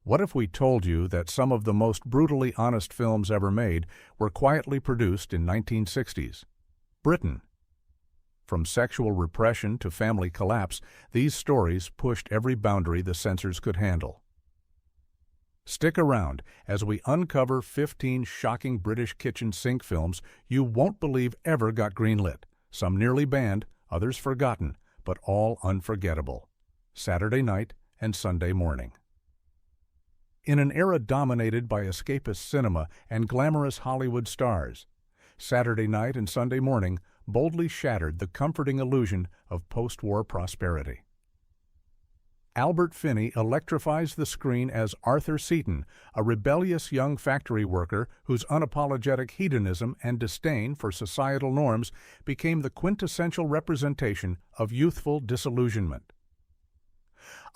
What if we told you that some of the most brutally honest films ever made were quietly produced in 1960s? Britain. From sexual repression to family collapse, these stories pushed every boundary the censors could handle. Stick around as we uncover 15 shocking British kitchen sink films you won't believe ever got greenlit, some nearly banned, others forgotten, but all unforgettable. Saturday night and Sunday morning. In an era dominated by escapist cinema and glamorous Hollywood stars, Saturday night and Sunday morning boldly shattered the comforting illusion of post-war prosperity. Albert Finney electrifies the screen as Arthur Seaton, a rebellious young factory worker whose unapologetic hedonism and disdain for societal norms became the quintessential representation of youthful disillusionment.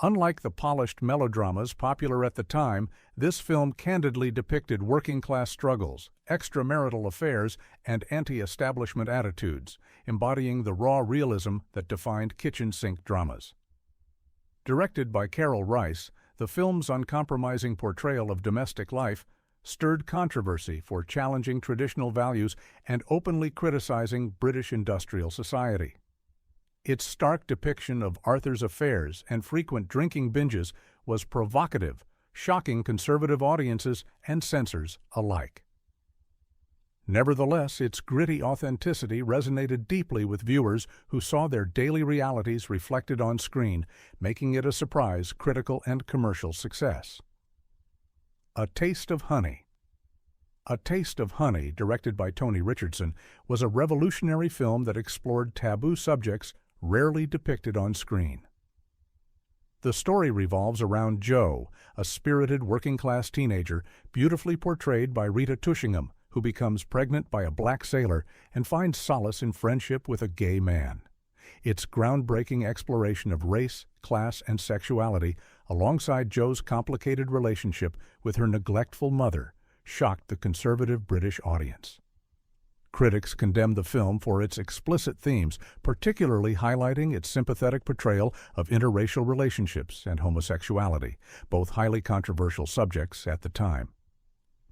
Unlike the polished melodramas popular at the time, this film candidly depicted working-class struggles, extramarital affairs, and anti-establishment attitudes, embodying the raw realism that defined kitchen sink dramas. Directed by Carol Rice, the film's uncompromising portrayal of domestic life stirred controversy for challenging traditional values and openly criticizing British industrial society. Its stark depiction of Arthur's affairs and frequent drinking binges was provocative, shocking conservative audiences and censors alike. Nevertheless, its gritty authenticity resonated deeply with viewers who saw their daily realities reflected on screen, making it a surprise critical and commercial success. A Taste of Honey. A Taste of Honey, directed by Tony Richardson, was a revolutionary film that explored taboo subjects rarely depicted on screen. The story revolves around Jo, a spirited working-class teenager, beautifully portrayed by Rita Tushingham, who becomes pregnant by a black sailor and finds solace in friendship with a gay man. Its groundbreaking exploration of race, class, and sexuality, alongside Jo's complicated relationship with her neglectful mother, shocked the conservative British audience. Critics condemned the film for its explicit themes, particularly highlighting its sympathetic portrayal of interracial relationships and homosexuality, both highly controversial subjects at the time.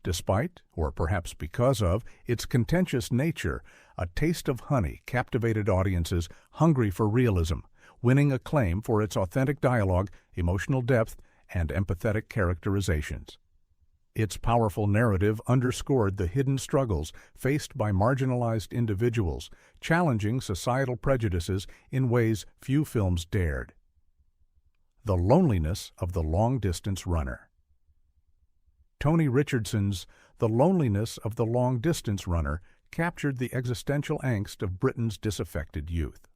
Despite, or perhaps because of, its contentious nature, A Taste of Honey captivated audiences hungry for realism, winning acclaim for its authentic dialogue, emotional depth, and empathetic characterizations. Its powerful narrative underscored the hidden struggles faced by marginalized individuals, challenging societal prejudices in ways few films dared. The loneliness of the long-distance runner. Tony Richardson's The Loneliness of the Long-Distance Runner captured the existential angst of Britain's disaffected youth.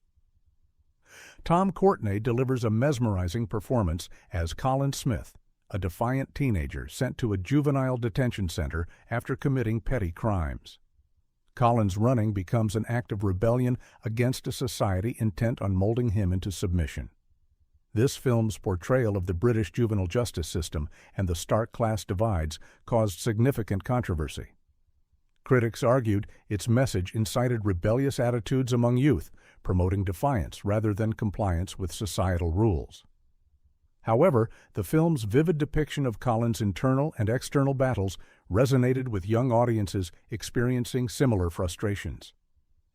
Tom Courtenay delivers a mesmerizing performance as Colin Smith, a defiant teenager sent to a juvenile detention center after committing petty crimes. Colin's running becomes an act of rebellion against a society intent on molding him into submission. This film's portrayal of the British juvenile justice system and the stark class divides caused significant controversy. Critics argued its message incited rebellious attitudes among youth, promoting defiance rather than compliance with societal rules. However, the film's vivid depiction of Colin's internal and external battles resonated with young audiences experiencing similar frustrations.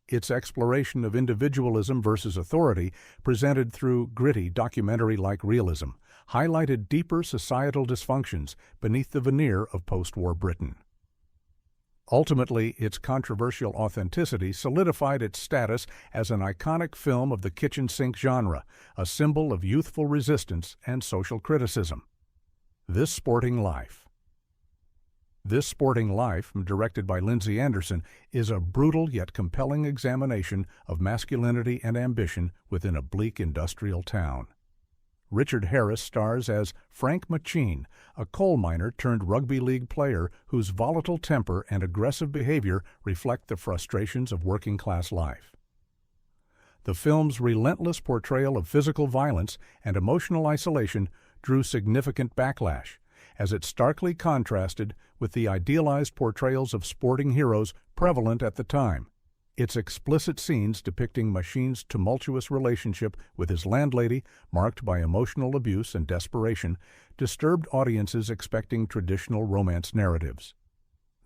Its exploration of individualism versus authority, presented through gritty documentary-like realism, highlighted deeper societal dysfunctions beneath the veneer of post-war Britain. Ultimately, its controversial authenticity solidified its status as an iconic film of the kitchen sink genre, a symbol of youthful resistance and social criticism. This Sporting Life. This Sporting Life, directed by Lindsay Anderson, is a brutal yet compelling examination of masculinity and ambition within a bleak industrial town. Richard Harris stars as Frank Machine, a coal miner turned rugby league player whose volatile temper and aggressive behavior reflect the frustrations of working-class life. The film's relentless portrayal of physical violence and emotional isolation drew significant backlash, as it starkly contrasted with the idealized portrayals of sporting heroes prevalent at the time. Its explicit scenes depicting Machine's tumultuous relationship with his landlady, marked by emotional abuse and desperation, disturbed audiences expecting traditional romance narratives.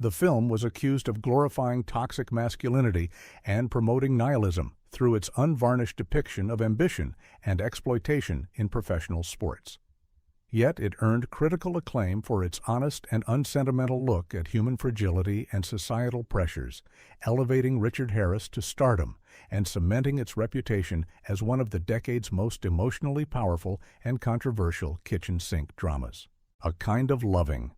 The film was accused of glorifying toxic masculinity and promoting nihilism through its unvarnished depiction of ambition and exploitation in professional sports. Yet it earned critical acclaim for its honest and unsentimental look at human fragility and societal pressures, elevating Richard Harris to stardom and cementing its reputation as one of the decade's most emotionally powerful and controversial kitchen sink dramas. A Kind of Loving.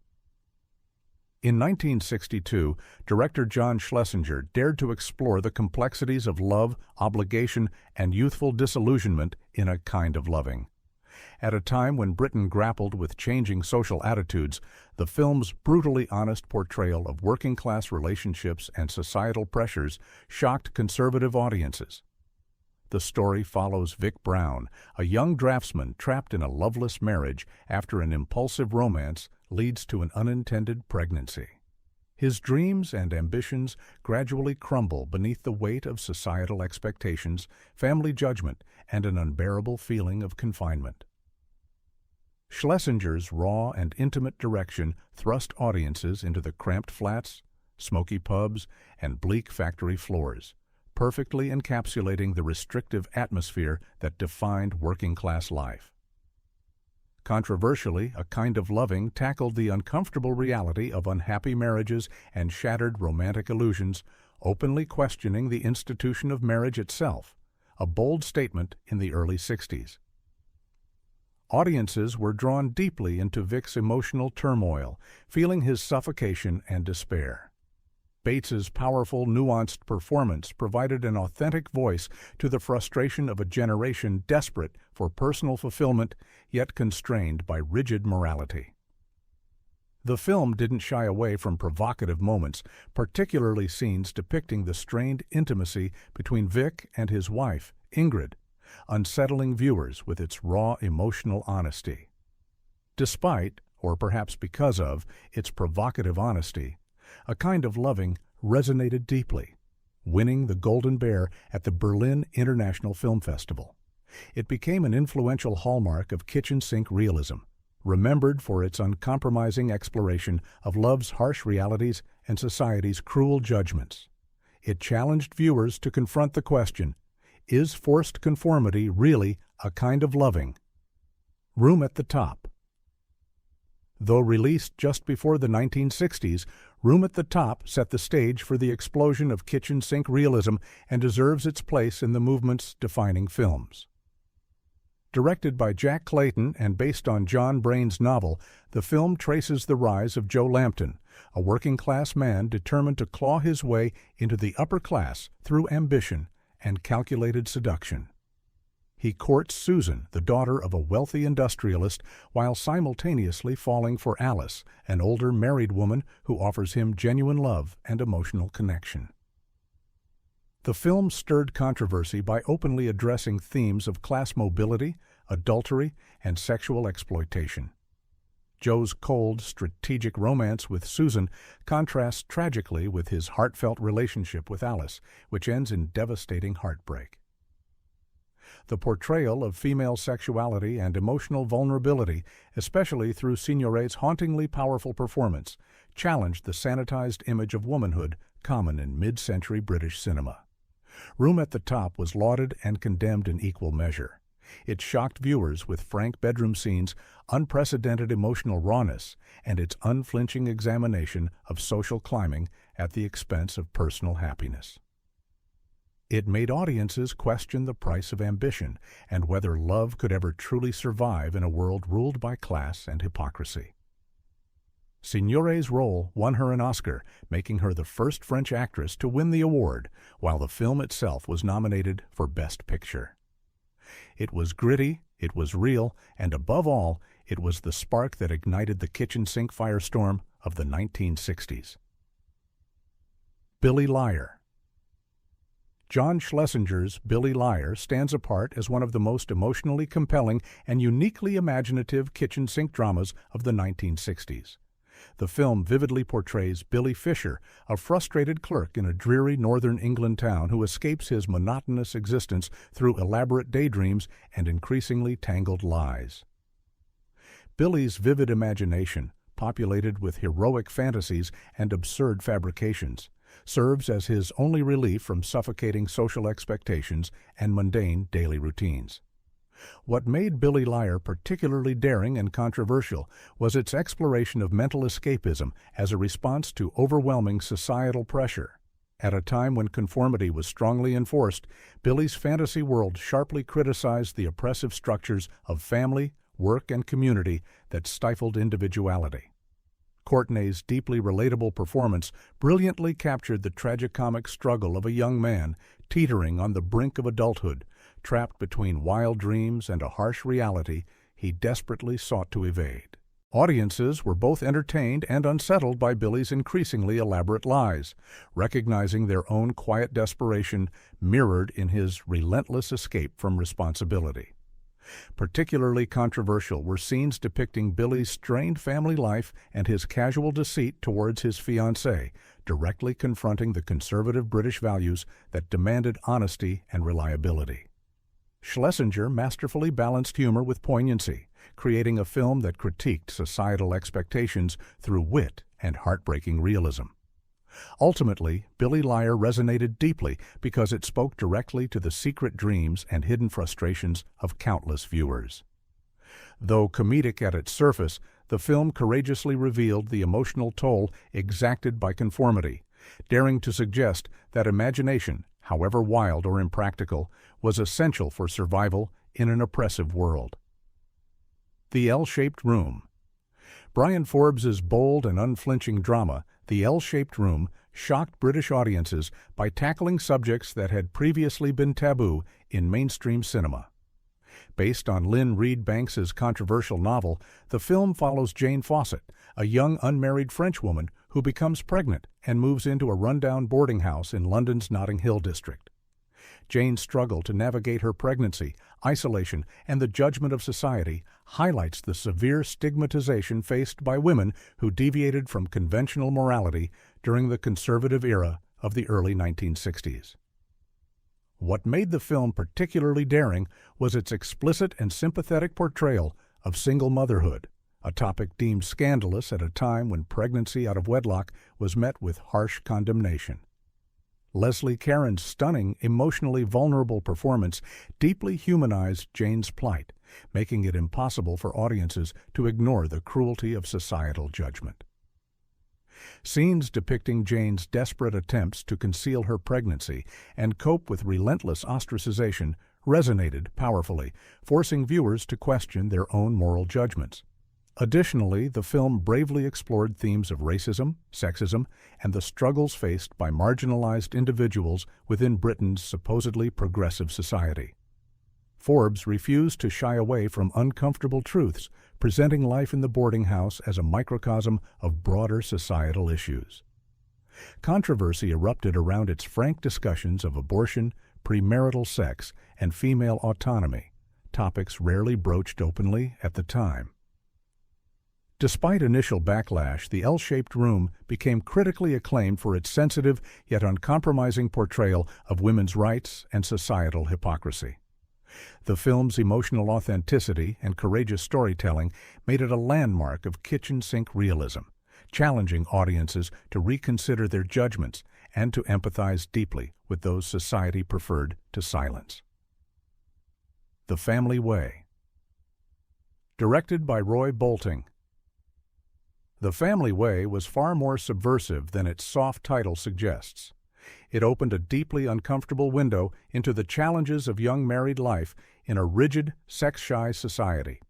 In 1962, director John Schlesinger dared to explore the complexities of love, obligation, and youthful disillusionment in A Kind of Loving. At a time when Britain grappled with changing social attitudes, the film's brutally honest portrayal of working-class relationships and societal pressures shocked conservative audiences. The story follows Vic Brown, a young draftsman trapped in a loveless marriage after an impulsive romance leads to an unintended pregnancy. His dreams and ambitions gradually crumble beneath the weight of societal expectations, family judgment, and an unbearable feeling of confinement. Schlesinger's raw and intimate direction thrust audiences into the cramped flats, smoky pubs, and bleak factory floors, perfectly encapsulating the restrictive atmosphere that defined working-class life. Controversially, A Kind of Loving tackled the uncomfortable reality of unhappy marriages and shattered romantic illusions, openly questioning the institution of marriage itself, a bold statement in the early 60s. Audiences were drawn deeply into Vic's emotional turmoil, feeling his suffocation and despair. Bates's powerful, nuanced performance provided an authentic voice to the frustration of a generation desperate for personal fulfillment, yet constrained by rigid morality. The film didn't shy away from provocative moments, particularly scenes depicting the strained intimacy between Vic and his wife, Ingrid, unsettling viewers with its raw emotional honesty. Despite, or perhaps because of, its provocative honesty, A Kind of Loving resonated deeply, winning the Golden Bear at the Berlin International Film Festival. It became an influential hallmark of kitchen sink realism, remembered for its uncompromising exploration of love's harsh realities and society's cruel judgments. It challenged viewers to confront the question, is forced conformity really a kind of loving? Room at the Top. Though released just before the 1960s, Room at the Top set the stage for the explosion of kitchen sink realism and deserves its place in the movement's defining films. Directed by Jack Clayton and based on John Brayne's novel, the film traces the rise of Joe Lampton, a working-class man determined to claw his way into the upper class through ambition and calculated seduction. He courts Susan, the daughter of a wealthy industrialist, while simultaneously falling for Alice, an older married woman who offers him genuine love and emotional connection. The film stirred controversy by openly addressing themes of class mobility, adultery, and sexual exploitation. Joe's cold, strategic romance with Susan contrasts tragically with his heartfelt relationship with Alice, which ends in devastating heartbreak. The portrayal of female sexuality and emotional vulnerability, especially through Signoret's hauntingly powerful performance, challenged the sanitized image of womanhood common in mid-century British cinema. Room at the Top was lauded and condemned in equal measure. It shocked viewers with frank bedroom scenes, unprecedented emotional rawness, and its unflinching examination of social climbing at the expense of personal happiness. It made audiences question the price of ambition and whether love could ever truly survive in a world ruled by class and hypocrisy. Signoret's role won her an Oscar, making her the first French actress to win the award, while the film itself was nominated for Best Picture. It was gritty, it was real, and above all, it was the spark that ignited the kitchen sink firestorm of the 1960s. Billy Liar. John Schlesinger's Billy Liar stands apart as one of the most emotionally compelling and uniquely imaginative kitchen sink dramas of the 1960s. The film vividly portrays Billy Fisher, a frustrated clerk in a dreary northern England town who escapes his monotonous existence through elaborate daydreams and increasingly tangled lies. Billy's vivid imagination, populated with heroic fantasies and absurd fabrications, serves as his only relief from suffocating social expectations and mundane daily routines. What made Billy Liar particularly daring and controversial was its exploration of mental escapism as a response to overwhelming societal pressure. At a time when conformity was strongly enforced, Billy's fantasy world sharply criticized the oppressive structures of family, work, and community that stifled individuality. Courtney's deeply relatable performance brilliantly captured the tragicomic struggle of a young man teetering on the brink of adulthood, trapped between wild dreams and a harsh reality he desperately sought to evade. Audiences were both entertained and unsettled by Billy's increasingly elaborate lies, recognizing their own quiet desperation mirrored in his relentless escape from responsibility. Particularly controversial were scenes depicting Billy's strained family life and his casual deceit towards his fiancée, directly confronting the conservative British values that demanded honesty and reliability. Schlesinger masterfully balanced humor with poignancy, creating a film that critiqued societal expectations through wit and heartbreaking realism. Ultimately, Billy Liar resonated deeply because it spoke directly to the secret dreams and hidden frustrations of countless viewers. Though comedic at its surface, the film courageously revealed the emotional toll exacted by conformity, daring to suggest that imagination, however wild or impractical, was essential for survival in an oppressive world. The L-Shaped Room. Brian Forbes's bold and unflinching drama, The L-Shaped Room, shocked British audiences by tackling subjects that had previously been taboo in mainstream cinema. Based on Lynn Reed Banks's controversial novel, the film follows Jane Fawcett, a young unmarried Frenchwoman who becomes pregnant and moves into a rundown boarding house in London's Notting Hill district. Jane's struggle to navigate her pregnancy, isolation, and the judgment of society highlights the severe stigmatization faced by women who deviated from conventional morality during the conservative era of the early 1960s. What made the film particularly daring was its explicit and sympathetic portrayal of single motherhood, a topic deemed scandalous at a time when pregnancy out of wedlock was met with harsh condemnation. Leslie Caron's stunning, emotionally vulnerable performance deeply humanized Jane's plight, making it impossible for audiences to ignore the cruelty of societal judgment. Scenes depicting Jane's desperate attempts to conceal her pregnancy and cope with relentless ostracization resonated powerfully, forcing viewers to question their own moral judgments. Additionally, the film bravely explored themes of racism, sexism, and the struggles faced by marginalized individuals within Britain's supposedly progressive society. Forbes refused to shy away from uncomfortable truths, presenting life in the boarding house as a microcosm of broader societal issues. Controversy erupted around its frank discussions of abortion, premarital sex, and female autonomy, topics rarely broached openly at the time. Despite initial backlash, The L-Shaped Room became critically acclaimed for its sensitive yet uncompromising portrayal of women's rights and societal hypocrisy. The film's emotional authenticity and courageous storytelling made it a landmark of kitchen-sink realism, challenging audiences to reconsider their judgments and to empathize deeply with those society preferred to silence. The Family Way. Directed by Roy Bolting, The Family Way was far more subversive than its soft title suggests. It opened a deeply uncomfortable window into the challenges of young married life in a rigid, sex-shy society.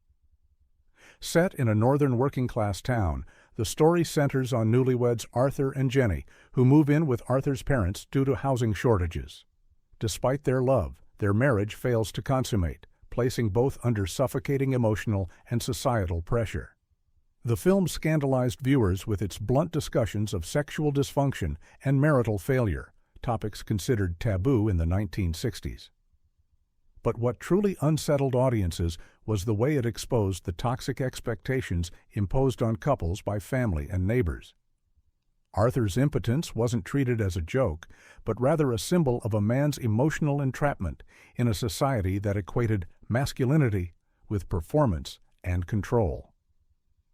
Set in a northern working-class town, the story centers on newlyweds Arthur and Jenny, who move in with Arthur's parents due to housing shortages. Despite their love, their marriage fails to consummate, placing both under suffocating emotional and societal pressure. The film scandalized viewers with its blunt discussions of sexual dysfunction and marital failure, topics considered taboo in the 1960s. But what truly unsettled audiences was the way it exposed the toxic expectations imposed on couples by family and neighbors. Arthur's impotence wasn't treated as a joke, but rather a symbol of a man's emotional entrapment in a society that equated masculinity with performance and control.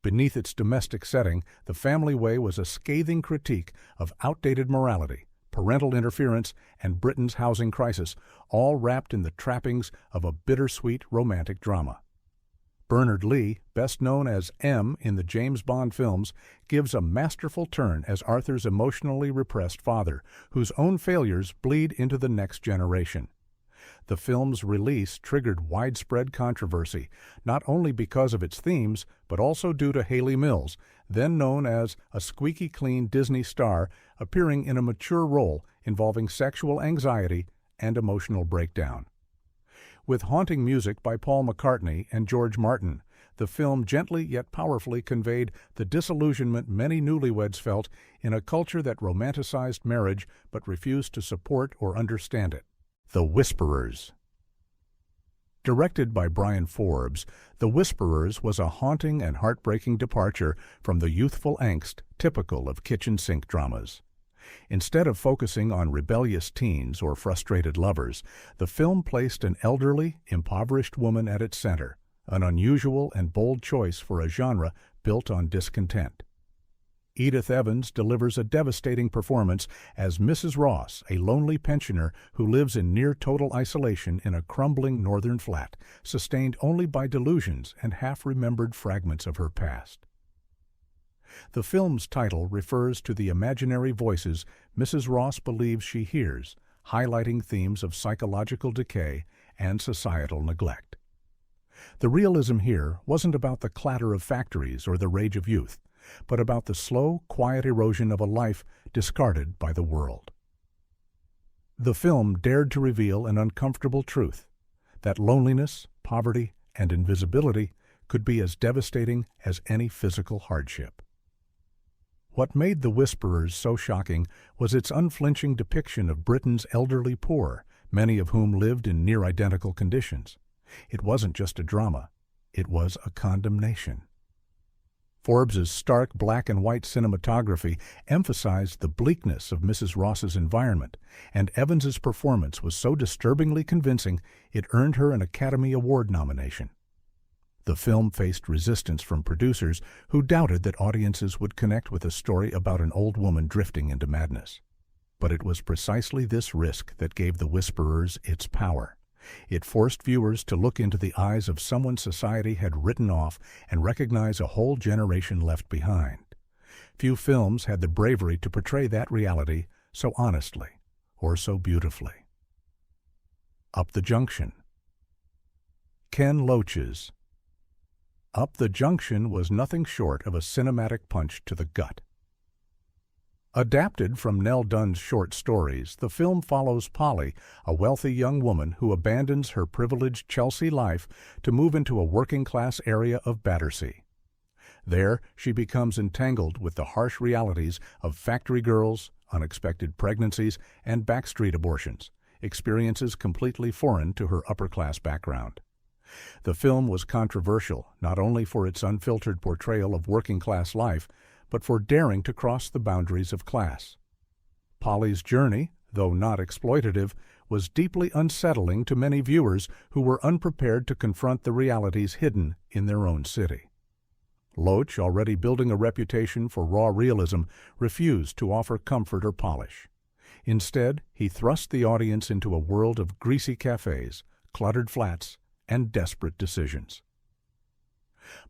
Beneath its domestic setting, The Family Way was a scathing critique of outdated morality, parental interference, and Britain's housing crisis, all wrapped in the trappings of a bittersweet romantic drama. Bernard Lee, best known as M in the James Bond films, gives a masterful turn as Arthur's emotionally repressed father, whose own failures bleed into the next generation. The film's release triggered widespread controversy, not only because of its themes, but also due to Hayley Mills, then known as a squeaky clean Disney star, appearing in a mature role involving sexual anxiety and emotional breakdown. With haunting music by Paul McCartney and George Martin, the film gently yet powerfully conveyed the disillusionment many newlyweds felt in a culture that romanticized marriage but refused to support or understand it. The Whisperers. Directed by Brian Forbes, The Whisperers was a haunting and heartbreaking departure from the youthful angst typical of kitchen sink dramas. Instead of focusing on rebellious teens or frustrated lovers, the film placed an elderly, impoverished woman at its center, an unusual and bold choice for a genre built on discontent. Edith Evans delivers a devastating performance as Mrs. Ross, a lonely pensioner who lives in near-total isolation in a crumbling northern flat, sustained only by delusions and half-remembered fragments of her past. The film's title refers to the imaginary voices Mrs. Ross believes she hears, highlighting themes of psychological decay and societal neglect. The realism here wasn't about the clatter of factories or the rage of youth, but about the slow, quiet erosion of a life discarded by the world. The film dared to reveal an uncomfortable truth, that loneliness, poverty, and invisibility could be as devastating as any physical hardship. What made The Whisperers so shocking was its unflinching depiction of Britain's elderly poor, many of whom lived in near-identical conditions. It wasn't just a drama, it was a condemnation. Forbes's stark black and white cinematography emphasized the bleakness of Mrs. Ross's environment, and Evans's performance was so disturbingly convincing it earned her an Academy Award nomination. The film faced resistance from producers who doubted that audiences would connect with a story about an old woman drifting into madness. But it was precisely this risk that gave The Whisperers its power. It forced viewers to look into the eyes of someone society had written off and recognize a whole generation left behind. Few films had the bravery to portray that reality so honestly or so beautifully. Up the Junction. Ken Loach's Up the Junction was nothing short of a cinematic punch to the gut. Adapted from Nell Dunn's short stories, the film follows Polly, a wealthy young woman who abandons her privileged Chelsea life to move into a working-class area of Battersea. There, she becomes entangled with the harsh realities of factory girls, unexpected pregnancies, and backstreet abortions, experiences completely foreign to her upper-class background. The film was controversial not only for its unfiltered portrayal of working-class life, but for daring to cross the boundaries of class. Polly's journey, though not exploitative, was deeply unsettling to many viewers who were unprepared to confront the realities hidden in their own city. Loach, already building a reputation for raw realism, refused to offer comfort or polish. Instead, he thrust the audience into a world of greasy cafes, cluttered flats, and desperate decisions.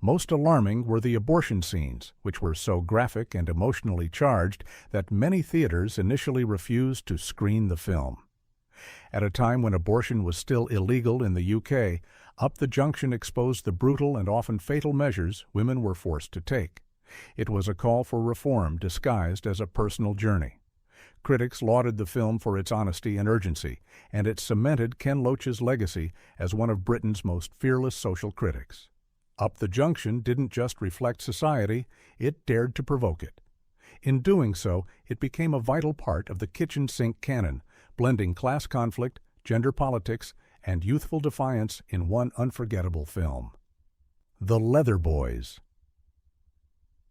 Most alarming were the abortion scenes, which were so graphic and emotionally charged that many theaters initially refused to screen the film. At a time when abortion was still illegal in the UK, Up the Junction exposed the brutal and often fatal measures women were forced to take. It was a call for reform disguised as a personal journey. Critics lauded the film for its honesty and urgency, and it cemented Ken Loach's legacy as one of Britain's most fearless social critics. Up the Junction didn't just reflect society, it dared to provoke it. In doing so, it became a vital part of the kitchen sink canon, blending class conflict, gender politics, and youthful defiance in one unforgettable film. The Leather Boys.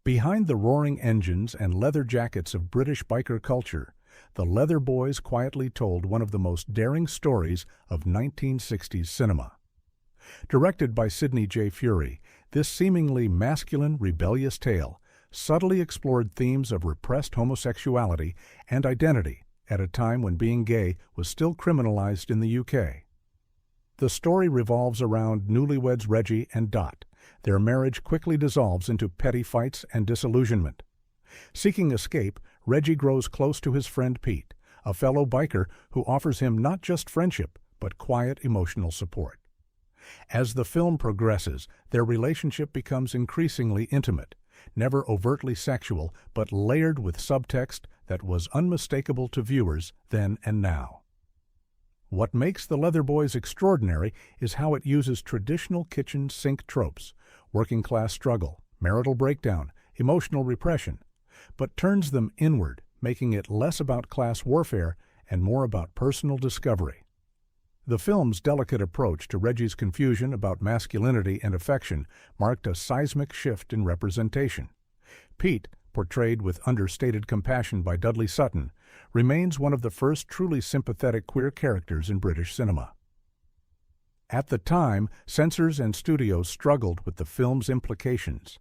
Behind the roaring engines and leather jackets of British biker culture, the Leather Boys quietly told one of the most daring stories of 1960s cinema. Directed by Sidney J. Furie, this seemingly masculine, rebellious tale subtly explored themes of repressed homosexuality and identity at a time when being gay was still criminalized in the UK. The story revolves around newlyweds Reggie and Dot. Their marriage quickly dissolves into petty fights and disillusionment. Seeking escape, Reggie grows close to his friend Pete, a fellow biker who offers him not just friendship, but quiet emotional support. As the film progresses, their relationship becomes increasingly intimate, never overtly sexual, but layered with subtext that was unmistakable to viewers then and now. What makes The Leather Boys extraordinary is how it uses traditional kitchen sink tropes, working-class struggle, marital breakdown, emotional repression, but turns them inward, making it less about class warfare and more about personal discovery. The film's delicate approach to Reggie's confusion about masculinity and affection marked a seismic shift in representation. Pete, portrayed with understated compassion by Dudley Sutton, remains one of the first truly sympathetic queer characters in British cinema. At the time, censors and studios struggled with the film's implications.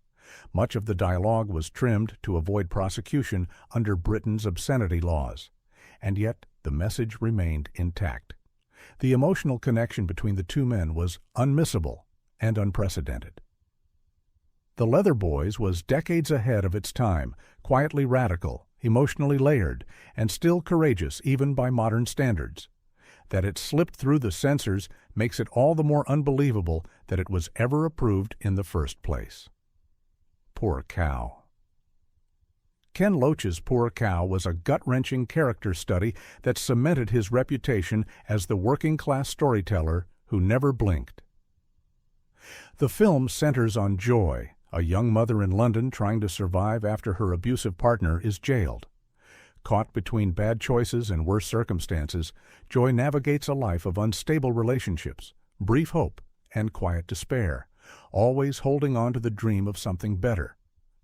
Much of the dialogue was trimmed to avoid prosecution under Britain's obscenity laws, and yet the message remained intact. The emotional connection between the two men was unmissable and unprecedented. The Leather Boys was decades ahead of its time, quietly radical, emotionally layered, and still courageous even by modern standards. That it slipped through the censors makes it all the more unbelievable that it was ever approved in the first place. Poor Cow. Ken Loach's Poor Cow was a gut-wrenching character study that cemented his reputation as the working-class storyteller who never blinked. The film centers on Joy, a young mother in London trying to survive after her abusive partner is jailed. Caught between bad choices and worse circumstances, Joy navigates a life of unstable relationships, brief hope, and quiet despair, always holding on to the dream of something better,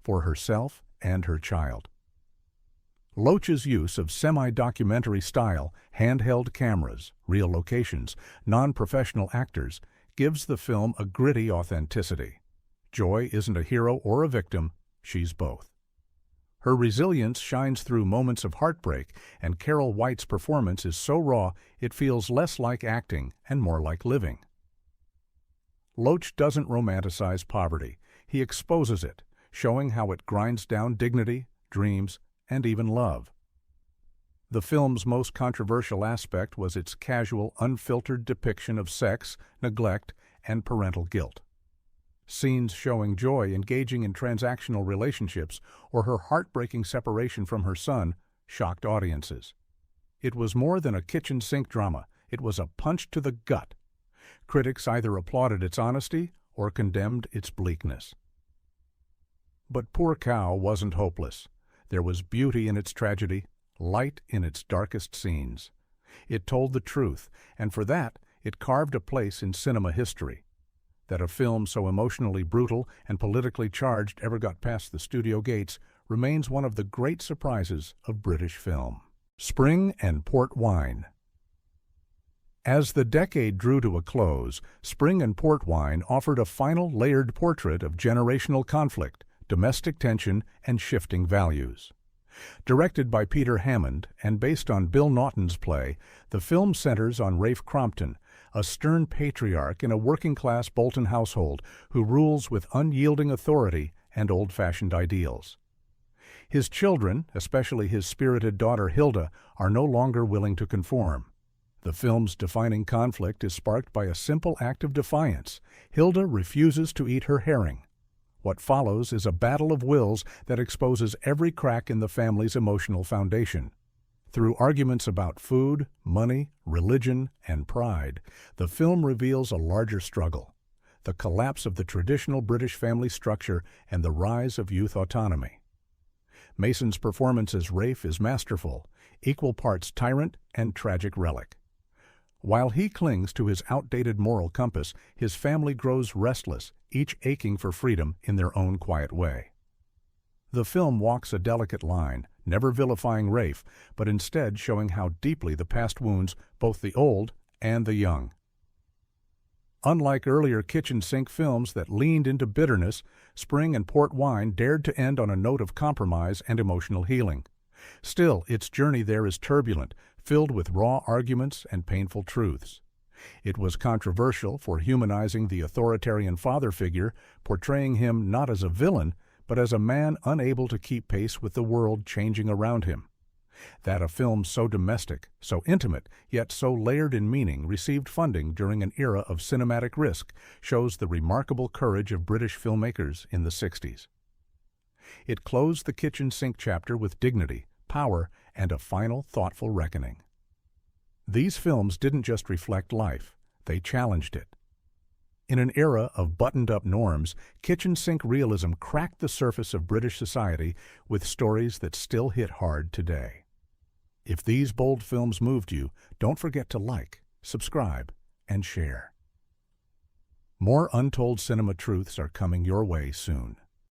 for herself and her child. Loach's use of semi-documentary style, handheld cameras, real locations, non-professional actors, gives the film a gritty authenticity. Joy isn't a hero or a victim, she's both. Her resilience shines through moments of heartbreak, and Carol White's performance is so raw it feels less like acting and more like living. Loach doesn't romanticize poverty. He exposes it, showing how it grinds down dignity, dreams, and even love. The film's most controversial aspect was its casual, unfiltered depiction of sex, neglect, and parental guilt. Scenes showing Joy engaging in transactional relationships or her heartbreaking separation from her son shocked audiences. It was more than a kitchen sink drama. It was a punch to the gut. Critics either applauded its honesty or condemned its bleakness. But Poor Cow wasn't hopeless. There was beauty in its tragedy, light in its darkest scenes. It told the truth, and for that, it carved a place in cinema history. That a film so emotionally brutal and politically charged ever got past the studio gates remains one of the great surprises of British film. Spring and Port Wine. As the decade drew to a close, Spring and Port Wine offered a final layered portrait of generational conflict, domestic tension, and shifting values. Directed by Peter Hammond and based on Bill Naughton's play, the film centers on Rafe Crompton, a stern patriarch in a working-class Bolton household who rules with unyielding authority and old-fashioned ideals. His children, especially his spirited daughter Hilda, are no longer willing to conform. The film's defining conflict is sparked by a simple act of defiance. Hilda refuses to eat her herring. What follows is a battle of wills that exposes every crack in the family's emotional foundation. Through arguments about food, money, religion, and pride, the film reveals a larger struggle: the collapse of the traditional British family structure and the rise of youth autonomy. Mason's performance as Rafe is masterful, equal parts tyrant and tragic relic. While he clings to his outdated moral compass, his family grows restless, each aching for freedom in their own quiet way. The film walks a delicate line, never vilifying Rafe, but instead showing how deeply the past wounds both the old and the young. Unlike earlier kitchen sink films that leaned into bitterness, Spring and Port Wine dared to end on a note of compromise and emotional healing. Still, its journey there is turbulent, filled with raw arguments and painful truths. It was controversial for humanizing the authoritarian father figure, portraying him not as a villain, but as a man unable to keep pace with the world changing around him. That a film so domestic, so intimate, yet so layered in meaning received funding during an era of cinematic risk shows the remarkable courage of British filmmakers in the 60s. It closed the kitchen sink chapter with dignity, power, and a final thoughtful reckoning. These films didn't just reflect life, they challenged it. In an era of buttoned-up norms, kitchen sink realism cracked the surface of British society with stories that still hit hard today. If these bold films moved you, don't forget to like, subscribe, and share. More untold cinema truths are coming your way soon.